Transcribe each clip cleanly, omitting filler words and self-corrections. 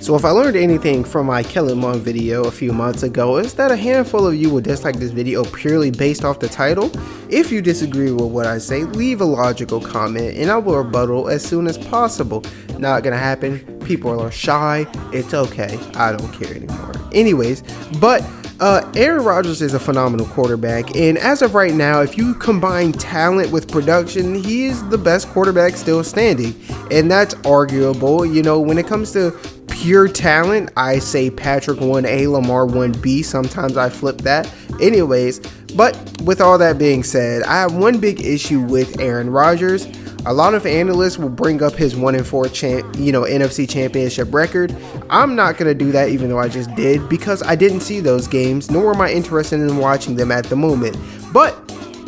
So if I learned anything from my Kellen Mond video a few months ago, it's that a handful of you will dislike this video purely based off the title. If you disagree with what I say, leave a logical comment and I will rebuttal as soon as possible. Not gonna happen. People are shy. It's okay. I don't care anymore. Anyways, but Aaron Rodgers is a phenomenal quarterback, and as of right now, if you combine talent with production, he is the best quarterback still standing, and that's arguable. You know, when it comes to pure talent, I say Patrick 1A, Lamar 1B. Sometimes I flip that. Anyways, but with all that being said, I have one big issue with Aaron Rodgers. A lot of analysts will bring up his 1-4 NFC championship record. I'm not going to do that, even though I just did, because I didn't see those games, nor am I interested in watching them at the moment. But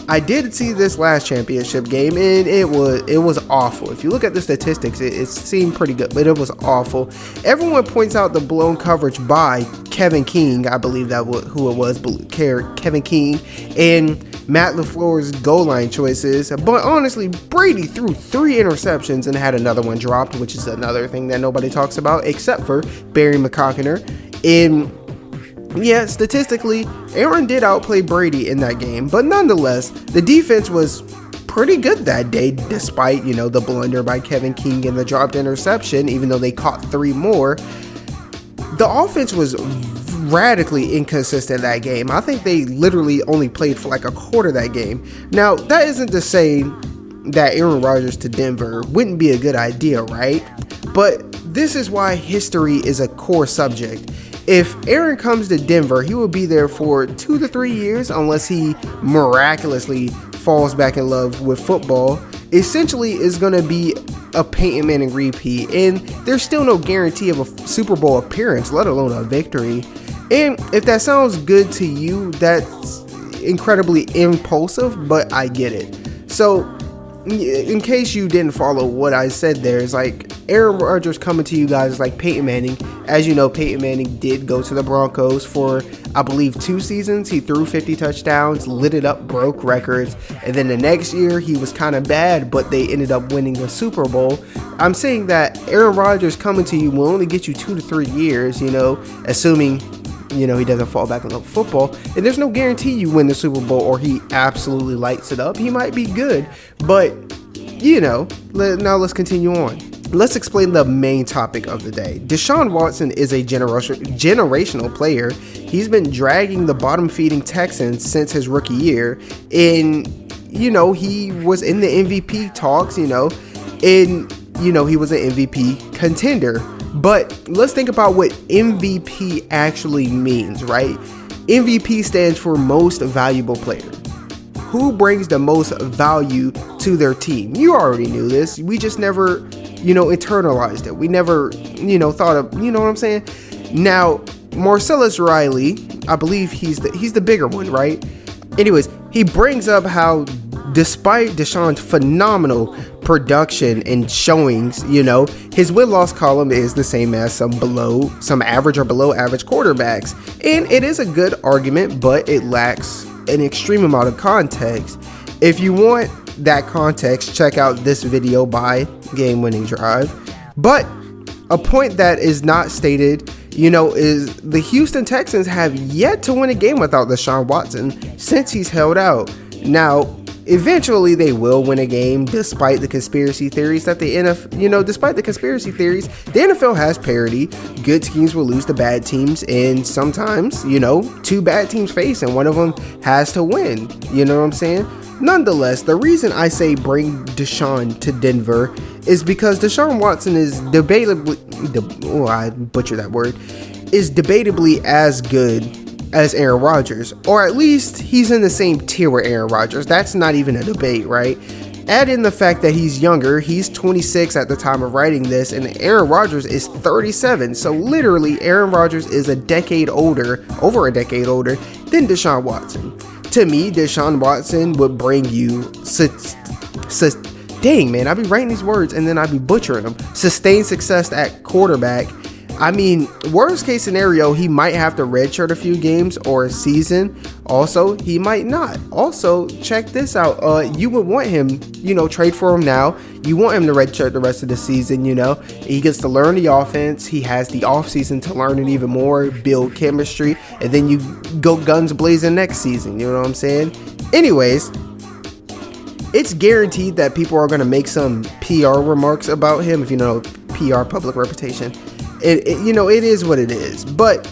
I did see this last championship game, and it was awful. If you look at the statistics, it seemed pretty good, but it was awful. Everyone points out the blown coverage by Kevin King, I believe that who it was, Kevin King, and Matt LaFleur's goal line choices. But honestly, Brady threw 3 interceptions and had another one dropped, which is another thing that nobody talks about, except for Barry McCockiner. Yeah, statistically, Aaron did outplay Brady in that game, but nonetheless, the defense was pretty good that day, despite, the blunder by Kevin King and the dropped interception, even though they caught 3 more. The offense was radically inconsistent that game. I think they literally only played for like a quarter that game. Now, that isn't to say that Aaron Rodgers to Denver wouldn't be a good idea, right? But this is why history is a core subject. If Aaron comes to Denver, he will be there for 2 to 3 years unless he miraculously falls back in love with football. Essentially, is going to be a Peyton Manning repeat, and there's still no guarantee of a Super Bowl appearance, let alone a victory. And if that sounds good to you, that's incredibly impulsive, but I get it. So, in case you didn't follow what I said there, it's like Aaron Rodgers coming to you guys like Peyton Manning. As you know, Peyton Manning did go to the Broncos for, I believe, 2 seasons. He threw 50 touchdowns, lit it up, broke records. And then the next year, he was kind of bad, but they ended up winning the Super Bowl. I'm saying that Aaron Rodgers coming to you will only get you 2 to 3 years, assuming he doesn't fall back in love with football. And there's no guarantee you win the Super Bowl or he absolutely lights it up. He might be good, but, now let's continue on. Let's explain the main topic of the day. Deshaun Watson is a generational player. He's been dragging the bottom-feeding Texans since his rookie year. And, he was in the MVP talks, and, he was an MVP contender. But let's think about what MVP actually means, right? MVP stands for most valuable player. Who brings the most value to their team? You already knew this. We just never, internalized it. We never, thought of, what I'm saying? Now, Marcellus Riley, I believe he's the bigger one, right? Anyways, he brings up how despite Deshaun's phenomenal production and showings, his win-loss column is the same as some average or below average quarterbacks. And it is a good argument, but it lacks an extreme amount of context. If you want that context, check out this video by Game Winning Drive. But a point that is not stated, is the Houston Texans have yet to win a game without Deshaun Watson since he's held out. Now, eventually they will win a game despite the conspiracy theories that the NFL, despite the conspiracy theories, the NFL has parity. Good teams will lose to bad teams, and sometimes, 2 bad teams face and one of them has to win. You know what I'm saying? Nonetheless, the reason I say bring Deshaun to Denver is because Deshaun Watson is debatably as good as Aaron Rodgers, or at least he's in the same tier with Aaron Rodgers. That's not even a debate, right? Add in the fact that he's younger. He's 26 at the time of writing this, and Aaron Rodgers is 37. So literally, Aaron Rodgers is over a decade older than Deshaun Watson. To me, Deshaun Watson would bring you, dang man, I'd be writing these words and then I'd be butchering them. Sustained success at quarterback, I mean, worst case scenario, he might have to redshirt a few games or a season. Also, he might not. Also, check this out. You would want him, trade for him now. You want him to redshirt the rest of the season, He gets to learn the offense. He has the offseason to learn it even more, build chemistry, and then you go guns blazing next season. You know what I'm saying? Anyways, it's guaranteed that people are going to make some PR remarks about him, if you know PR, public reputation. It is what it is. But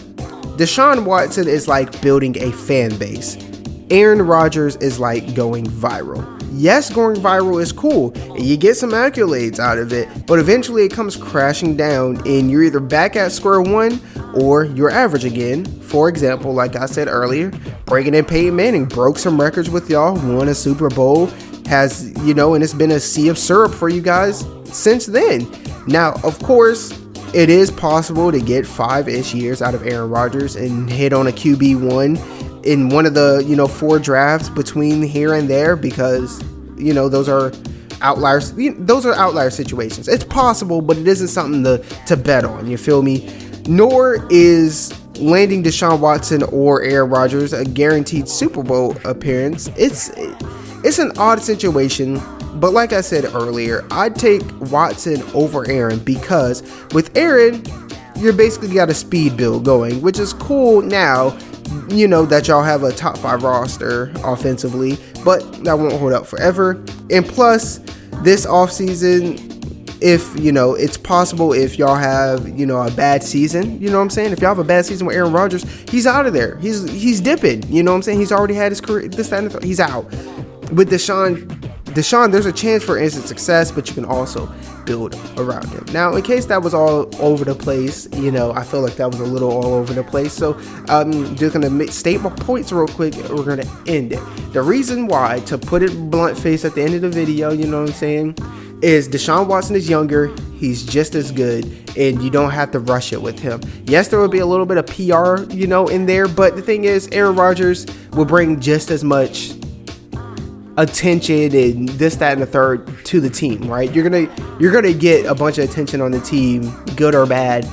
Deshaun Watson is like building a fan base. Aaron Rodgers is like going viral. Yes, going viral is cool, and you get some accolades out of it, but eventually it comes crashing down, and you're either back at square one, or you're average again. For example, like I said earlier, bringing in Peyton Manning, broke some records with y'all, won a Super Bowl, has, and it's been a sea of syrup for you guys since then. Now, of course, it is possible to get 5-ish years out of Aaron Rodgers and hit on a QB1 in one of the, 4 drafts between here and there, because, those are outliers. Those are outlier situations. It's possible, but it isn't something to bet on. You feel me? Nor is landing Deshaun Watson or Aaron Rodgers a guaranteed Super Bowl appearance. It's an odd situation. But like I said earlier, I'd take Watson over Aaron, because with Aaron, you're basically got a speed build going, which is cool now, that y'all have a top 5 roster offensively, but that won't hold up forever. And plus, this offseason, if, it's possible if y'all have, a bad season, you know what I'm saying? If y'all have a bad season with Aaron Rodgers, he's out of there. He's dipping, you know what I'm saying? He's already had his career, he's out. With Deshaun, there's a chance for instant success, but you can also build around him. Now, in case that was all over the place, I feel like that was a little all over the place. So I'm just going to state my points real quick, and we're going to end it. The reason why, to put it blunt face at the end of the video, you know what I'm saying, is Deshaun Watson is younger. He's just as good, and you don't have to rush it with him. Yes, there will be a little bit of PR, in there, but the thing is, Aaron Rodgers will bring just as much attention and this, that, and the third to the team, right? You're gonna get a bunch of attention on the team, good or bad,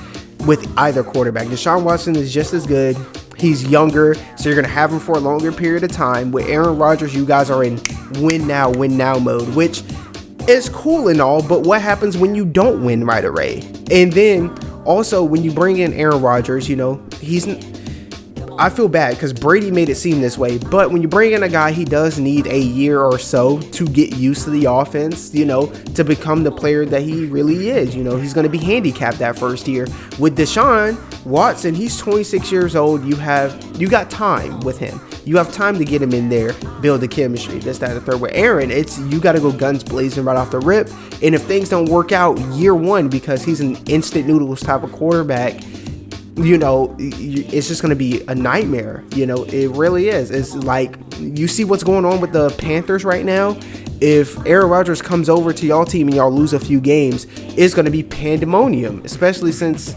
with either quarterback. Deshaun Watson is just as good. He's younger, so you're gonna have him for a longer period of time. With Aaron Rodgers, you guys are in win now mode, which is cool and all, but what happens when you don't win right away? And then also when you bring in Aaron Rodgers, I feel bad because Brady made it seem this way, but when you bring in a guy, he does need a year or so to get used to the offense, to become the player that he really is. He's going to be handicapped that first year. With Deshaun Watson, he's 26 years old. You got time with him. You have time to get him in there, build the chemistry, this, that, and the third. With Aaron, you got to go guns blazing right off the rip. And if things don't work out year one, because he's an instant noodles type of quarterback, it's just going to be a nightmare. It really is. It's like, you see what's going on with the Panthers right now. If Aaron Rodgers comes over to y'all team and y'all lose a few games, it's going to be pandemonium, especially since,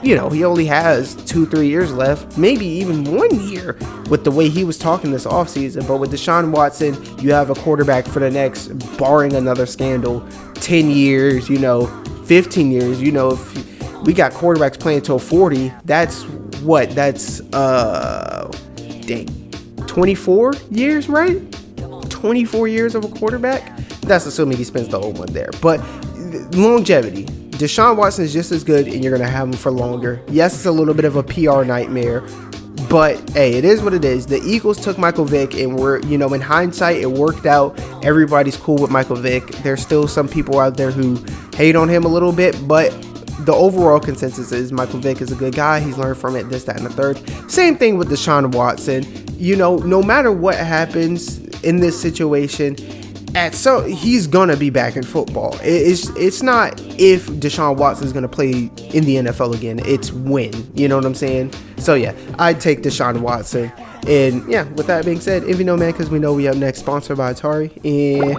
he only has 2-3 years left, maybe even 1 year with the way he was talking this offseason. But with Deshaun Watson, you have a quarterback for the next, barring another scandal, 10 years, 15 years, if we got quarterbacks playing till 40. That's 24 years, right? 24 years of a quarterback. That's assuming he spends the whole one there. But longevity, Deshaun Watson is just as good, and you're going to have him for longer. Yes, it's a little bit of a PR nightmare, but hey, it is what it is. The Eagles took Michael Vick, and in hindsight, it worked out. Everybody's cool with Michael Vick. There's still some people out there who hate on him a little bit, but the overall consensus is Michael Vick is a good guy. He's learned from it, this, that, and the third. Same thing with Deshaun Watson. No matter what happens in this situation, he's gonna be back in football. It's not if Deshaun Watson is gonna play in the NFL again. It's when. You know what I'm saying? So yeah, I'd take Deshaun Watson. And yeah, with that being said, if you know, man, because we know we have next, sponsored by Atari. And